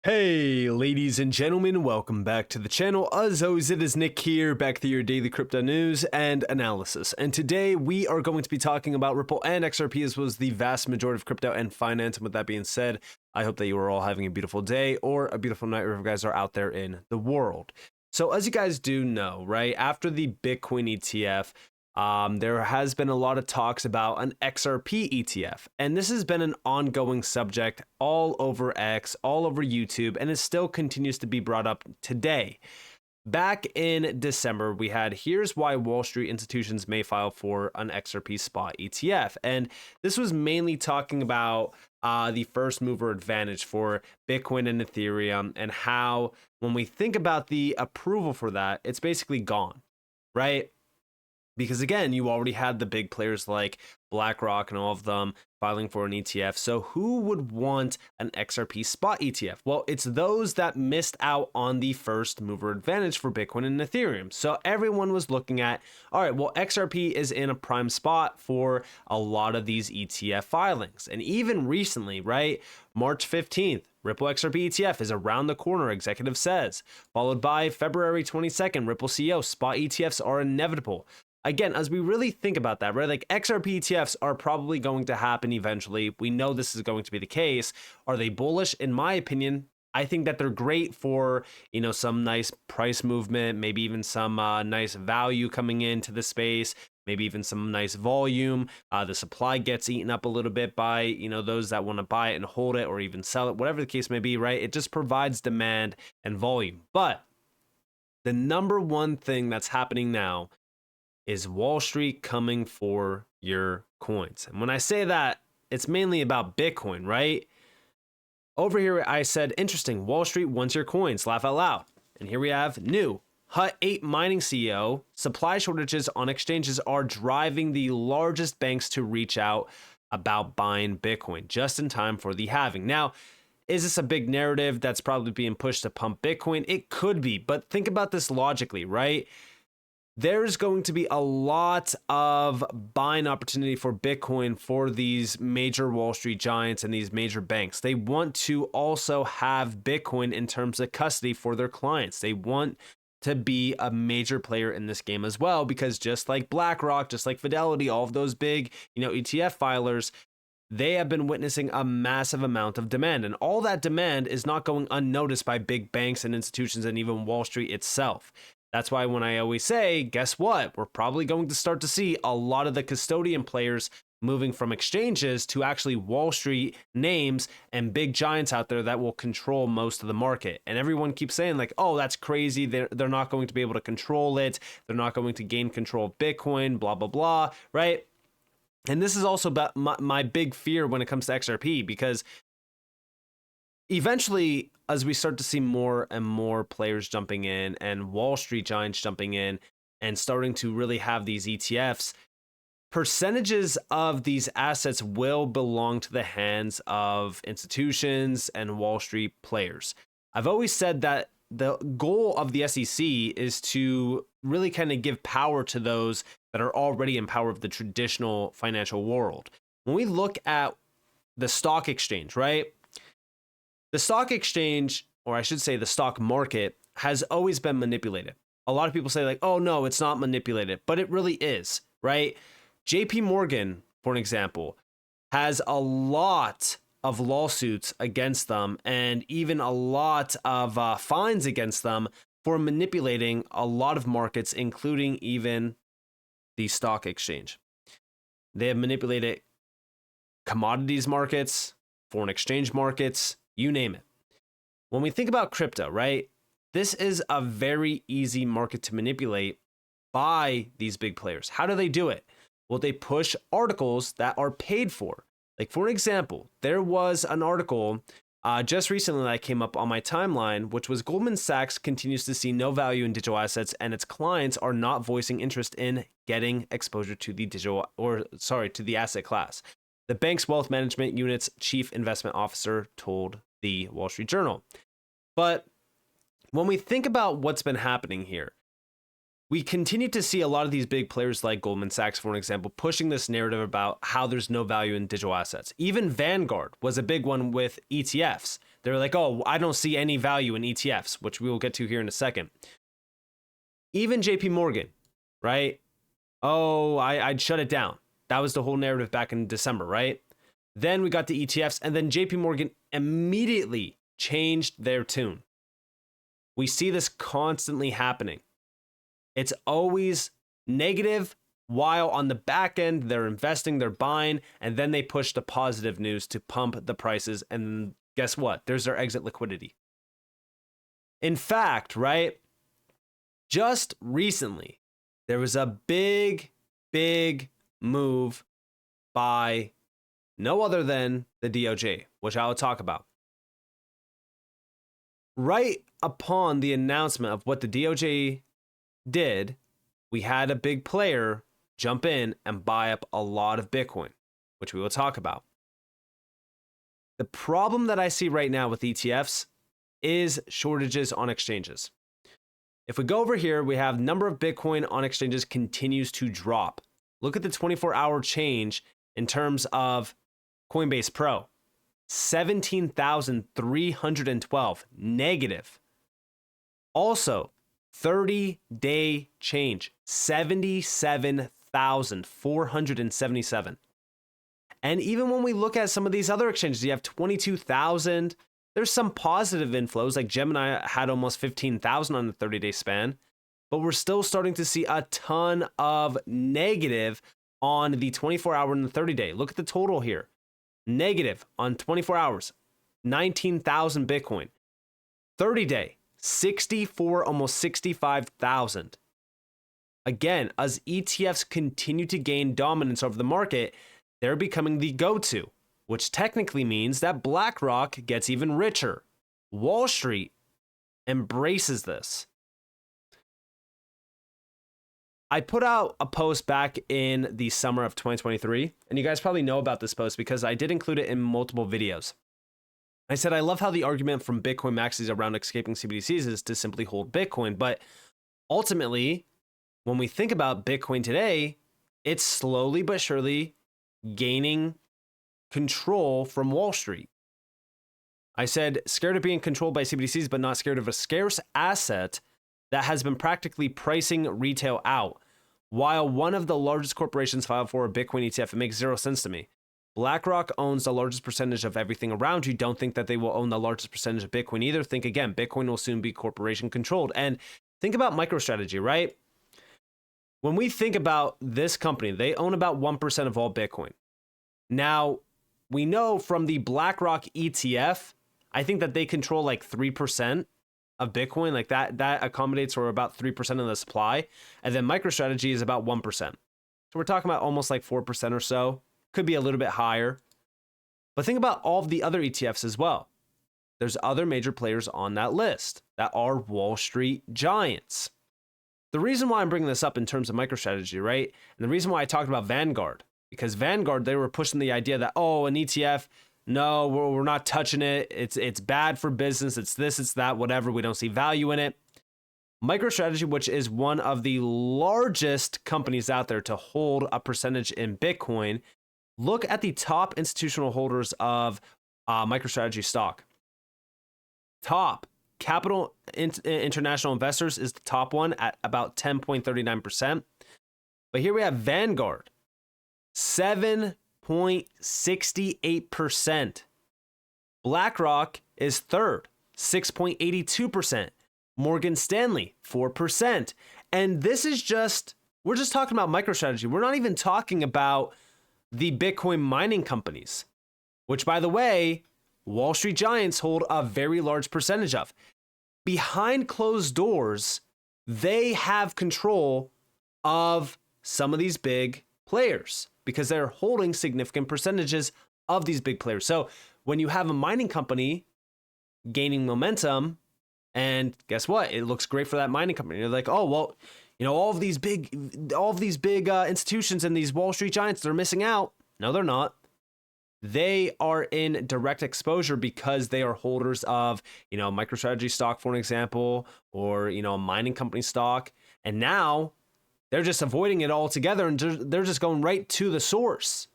Hey, ladies and gentlemen, welcome back to the channel. As always, it is Nick here, back to your daily crypto news and analysis. And today we are going to be talking about Ripple and XRP, as well as the vast majority of crypto and finance. And with that being said, I hope that you are all having a beautiful day or a beautiful night wherever you guys are out there in the world. So as you guys do know, right, after the Bitcoin ETF, there has been a lot of talks about an XRP ETF, and this has been an ongoing subject all over X, all over YouTube, and it still continues to be brought up today. Back in December, we had here's why Wall Street institutions may file for an XRP spot ETF, and this was mainly talking about the first mover advantage for Bitcoin and Ethereum, and how when we think about the approval for that, it's basically gone, right? Because again, you already had the big players like BlackRock and all of them filing for an ETF. So who would want an XRP spot ETF? Well, it's those that missed out on the first mover advantage for Bitcoin and Ethereum. So everyone was looking at, all right, well, XRP is in a prime spot for a lot of these ETF filings. And even recently, right, March 15th, Ripple XRP ETF is around the corner, executive says, followed by February 22nd, Ripple CEO, spot ETFs are inevitable. Again, as we really think about that, right, like XRP ETFs are probably going to happen eventually. We know this is going to be the case. Are they bullish? In my opinion, I think that they're great for, some nice price movement, maybe even some nice value coming into the space, maybe even some nice volume. The supply gets eaten up a little bit by, those that want to buy it and hold it or even sell it, whatever the case may be, right? It just provides demand and volume. But the number one thing that's happening now is Wall Street coming for your coins. And when I say that, it's mainly about Bitcoin, right? Over here, I said, interesting, Wall Street wants your coins, laugh out loud. And here we have new. Hut 8 mining CEO, supply shortages on exchanges are driving the largest banks to reach out about buying Bitcoin just in time for the halving. Now, is this a big narrative that's probably being pushed to pump Bitcoin? It could be, but think about this logically, right? There's going to be a lot of buying opportunity for Bitcoin for these major Wall Street giants and these major banks. They want to also have Bitcoin in terms of custody for their clients. They want to be a major player in this game as well, because just like BlackRock, just like Fidelity, all of those big, ETF filers, they have been witnessing a massive amount of demand, and all that demand is not going unnoticed by big banks and institutions and even Wall Street itself. That's why when I always say, guess what? We're probably going to start to see a lot of the custodian players moving from exchanges to actually Wall Street names and big giants out there that will control most of the market. And everyone keeps saying like, oh, that's crazy. They're not going to be able to control it. They're not going to gain control of Bitcoin, blah, blah, blah, right? And this is also about my big fear when it comes to XRP, because eventually, as we start to see more and more players jumping in and Wall Street giants jumping in and starting to really have these ETFs, percentages of these assets will belong to the hands of institutions and Wall Street players. I've always said that the goal of the SEC is to really kind of give power to those that are already in power of the traditional financial world. When we look at the stock exchange, right? The stock exchange, or I should say the stock market, has always been manipulated. A lot of people say like, oh no, it's not manipulated, but it really is, right? JP Morgan, for an example, has a lot of lawsuits against them and even a lot of fines against them for manipulating a lot of markets, including even the stock exchange. They have manipulated commodities markets, foreign exchange markets, you name it. When we think about crypto, right, this is a very easy market to manipulate by these big players. How do they do it? Well, they push articles that are paid for. Like, for example, there was an article just recently that came up on my timeline, which was Goldman Sachs continues to see no value in digital assets and its clients are not voicing interest in getting exposure to the to the asset class. The bank's wealth management unit's chief investment officer told the Wall Street Journal. But when we think about what's been happening here, we continue to see a lot of these big players like Goldman Sachs, for an example, pushing this narrative about how there's no value in digital assets. Even Vanguard was a big one with ETFs. They're like, oh, I don't see any value in ETFs, which we will get to here in a second. Even JP Morgan, right? Oh, I'd shut it down. That was the whole narrative back in December, right? Then we got the ETFs, and then JP Morgan immediately changed their tune. We see this constantly happening. It's always negative, while on the back end, they're investing, they're buying, and then they push the positive news to pump the prices. And guess what? There's their exit liquidity. In fact, right, just recently, there was a big move by no other than the DOJ, which I will talk about. Right upon the announcement of what the DOJ did, we had a big player jump in and buy up a lot of Bitcoin, which we will talk about. The problem that I see right now with ETFs is shortages on exchanges. If we go over here, we have number of Bitcoin on exchanges continues to drop. Look at the 24-hour change in terms of Coinbase Pro. 17,312 negative. Also, 30-day change, 77,477. And even when we look at some of these other exchanges, you have 22,000. There's some positive inflows, like Gemini had almost 15,000 on the 30-day span, but we're still starting to see a ton of negative on the 24-hour and the 30-day. Look at the total here. Negative on 24 hours, 19,000 Bitcoin. 30-day, 64, almost 65,000. Again, as ETFs continue to gain dominance over the market, they're becoming the go-to, which technically means that BlackRock gets even richer. Wall Street embraces this. I put out a post back in the summer of 2023, and you guys probably know about this post because I did include it in multiple videos. I said, I love how the argument from Bitcoin maxis around escaping CBDCs is to simply hold Bitcoin. But ultimately, when we think about Bitcoin today, it's slowly but surely gaining control from Wall Street. I said, scared of being controlled by CBDCs, but not scared of a scarce asset that has been practically pricing retail out. While one of the largest corporations filed for a Bitcoin ETF, it makes zero sense to me. BlackRock owns the largest percentage of everything around you. Don't think that they will own the largest percentage of Bitcoin either. Think again, Bitcoin will soon be corporation controlled. And think about MicroStrategy, right? When we think about this company, they own about 1% of all Bitcoin. Now, we know from the BlackRock ETF, I think that they control like 3% of Bitcoin, like that accommodates for about 3% of the supply. And then MicroStrategy is about 1%. So we're talking about almost like 4% or so. Could be a little bit higher. But think about all of the other ETFs as well. There's other major players on that list that are Wall Street giants. The reason why I'm bringing this up in terms of MicroStrategy, right? And the reason why I talked about Vanguard, because Vanguard, they were pushing the idea that, oh, an ETF, no, we're not touching it. It's bad for business. It's this, it's that, whatever. We don't see value in it. MicroStrategy, which is one of the largest companies out there to hold a percentage in Bitcoin, look at the top institutional holders of MicroStrategy stock. Top Capital International Investors is the top one at about 10.39%. But here we have Vanguard, 7.68%. BlackRock is third, 6.82%. Morgan Stanley, 4%. And this is we're just talking about MicroStrategy. We're not even talking about the Bitcoin mining companies, which, by the way, Wall Street giants hold a very large percentage of. Behind closed doors, they have control of some of these big players because they're holding significant percentages of these big players. So when you have a mining company gaining momentum, and guess what? It looks great for that mining company. You're like, oh, well, all of these big institutions and these Wall Street giants, they're missing out. No, they're not. They are in direct exposure because they are holders of, MicroStrategy stock, for an example, or, a mining company stock. And now they're just avoiding it altogether, and they're just going right to the source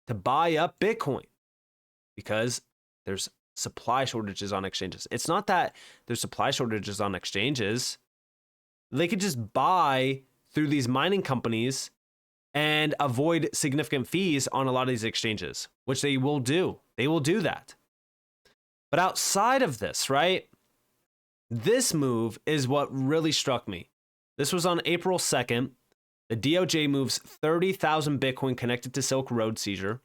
to buy up Bitcoin because there's supply shortages on exchanges. It's not that there's supply shortages on exchanges. They could just buy through these mining companies and avoid significant fees on a lot of these exchanges, which they will do. They will do that. But outside of this, right, this move is what really struck me. This was on April 2nd. The DOJ moves 30,000 Bitcoin connected to Silk Road seizure,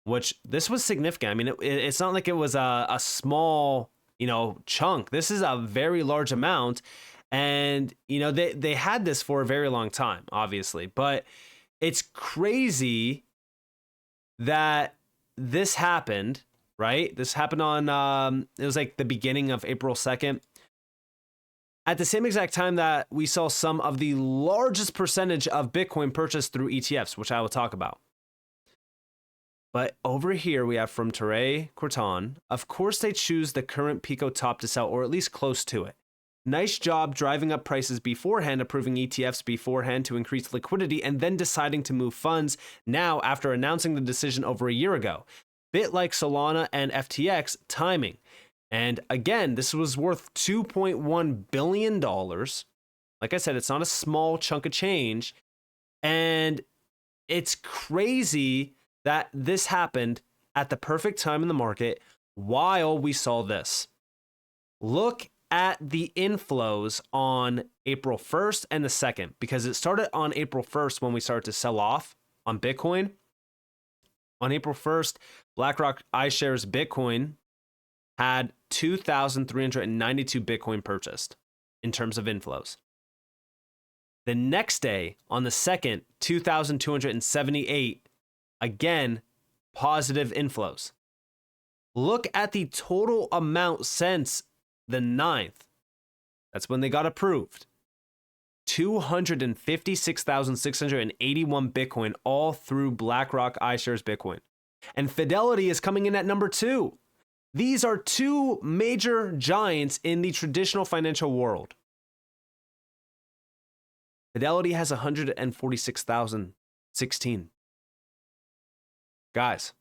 which this was significant. I mean, it's not like it was a small, chunk. This is a very large amount. And, they had this for a very long time, obviously. But it's crazy that this happened, right? This happened on, it was like the beginning of April 2nd. At the same exact time that we saw some of the largest percentage of Bitcoin purchased through ETFs, which I will talk about. But over here, we have from Teray Corton. Of course, they choose the current Pico top to sell, or at least close to it. Nice job driving up prices beforehand, approving ETFs beforehand to increase liquidity, and then deciding to move funds now after announcing the decision over a year ago. Bit like Solana and FTX, timing. And again, this was worth $2.1 billion. Like I said, it's not a small chunk of change. And it's crazy that this happened at the perfect time in the market while we saw this. Look at the inflows on April 1st and the 2nd, because it started on April 1st when we started to sell off on Bitcoin. On April 1st, BlackRock iShares Bitcoin had 2,392 Bitcoin purchased in terms of inflows. The next day, on the 2nd, 2,278, again, positive inflows. Look at the total amount since the 9th. That's when they got approved. 256,681 Bitcoin all through BlackRock iShares Bitcoin. And Fidelity is coming in at number 2. These are two major giants in the traditional financial world. Fidelity has 146,016. Guys,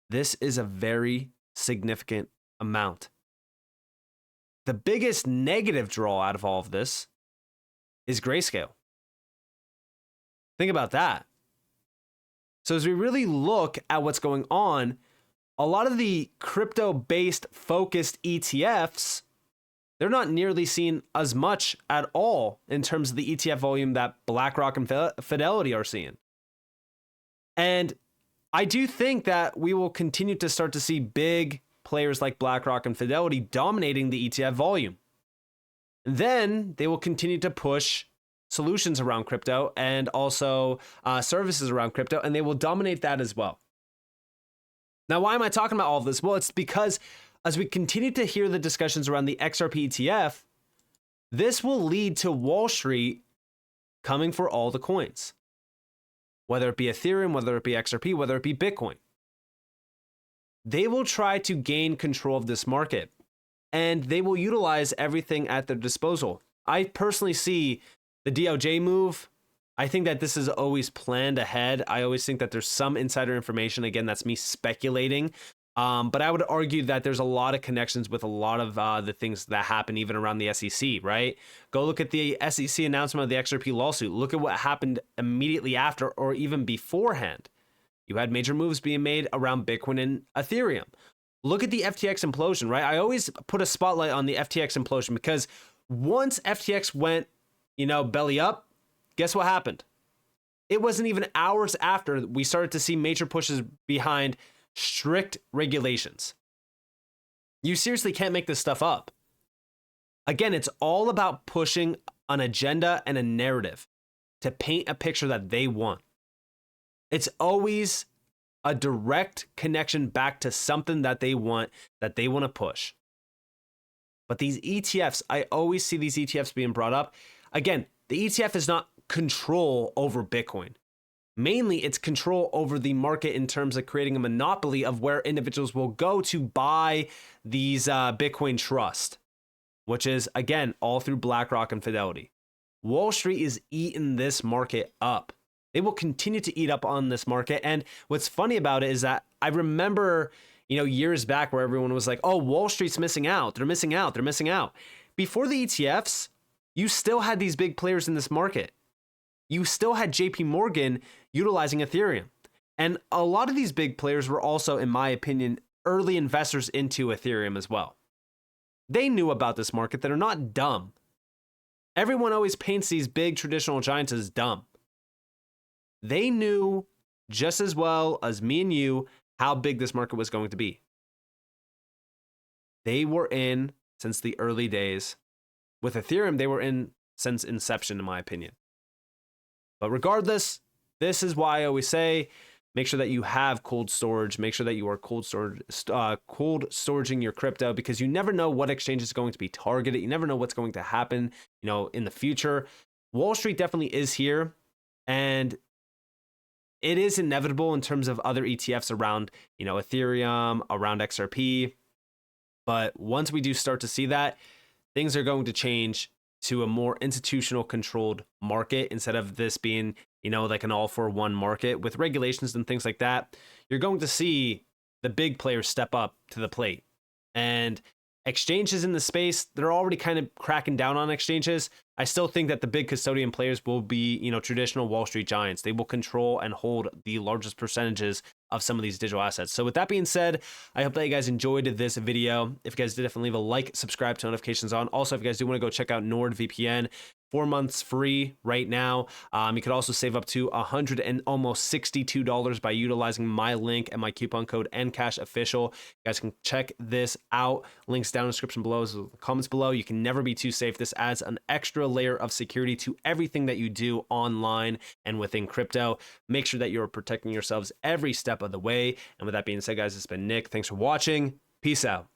this is a very significant amount. The biggest negative draw out of all of this is Grayscale. Think about that. So as we really look at what's going on, a lot of the crypto-based focused ETFs, they're not nearly seen as much at all in terms of the ETF volume that BlackRock and Fidelity are seeing. And I do think that we will continue to start to see big players like BlackRock and Fidelity dominating the ETF volume. And then they will continue to push solutions around crypto and also services around crypto, and they will dominate that as well. Now, why am I talking about all of this? Well, it's because as we continue to hear the discussions around the XRP ETF, this will lead to Wall Street coming for all the coins, whether it be Ethereum, whether it be XRP, whether it be Bitcoin. They will try to gain control of this market, and they will utilize everything at their disposal. I personally see the DOJ move. I think that this is always planned ahead. I always think that there's some insider information. Again, that's me speculating. But I would argue that there's a lot of connections with a lot of the things that happen even around the SEC, right? Go look at the SEC announcement of the XRP lawsuit. Look at what happened immediately after or even beforehand. You had major moves being made around Bitcoin and Ethereum. Look at the FTX implosion, right? I always put a spotlight on the FTX implosion because once FTX went, belly up, guess what happened? It wasn't even hours after we started to see major pushes behind strict regulations. You seriously can't make this stuff up. Again, it's all about pushing an agenda and a narrative to paint a picture that they want. It's always a direct connection back to something that they want to push. But these ETFs, I always see these ETFs being brought up. Again, the ETF is not control over Bitcoin. Mainly, it's control over the market in terms of creating a monopoly of where individuals will go to buy these Bitcoin trust, which is, again, all through BlackRock and Fidelity. Wall Street is eating this market up. They will continue to eat up on this market. And what's funny about it is that I remember, years back where everyone was like, oh, Wall Street's missing out. They're missing out. They're missing out. Before the ETFs, you still had these big players in this market. You still had JP Morgan utilizing Ethereum. And a lot of these big players were also, in my opinion, early investors into Ethereum as well. They knew about this market. They're not dumb. Everyone always paints these big traditional giants as dumb. They knew just as well as me and you how big this market was going to be. They were in since the early days. With Ethereum, they were in since inception, in my opinion. But regardless, this is why I always say, make sure that you have cold storage. Make sure that you are cold storaging your crypto, because you never know what exchange is going to be targeted. You never know what's going to happen, in the future. Wall Street definitely is here, and it is inevitable in terms of other ETFs around, Ethereum, around XRP. But once we do start to see that, things are going to change to a more institutional controlled market instead of this being, like an all for one market with regulations and things like that. You're going to see the big players step up to the plate, and exchanges in the space, they're already kind of cracking down on exchanges. I still think that the big custodian players will be, traditional Wall Street giants. They will control and hold the largest percentages of some of these digital assets. So with that being said, I hope that you guys enjoyed this video. If you guys did, definitely leave a like, subscribe, to notifications on. Also, if you guys do want to go check out NordVPN, 4 months free right now. You could also save up to almost $62 by utilizing my link and my coupon code NCashOfficial. You guys can check this out. Links down in the description below, comments below. You can never be too safe. This adds an extra layer of security to everything that you do online and within crypto. Make sure that you're protecting yourselves every step of the way. And with that being said, guys, it's been Nick. Thanks for watching. Peace out.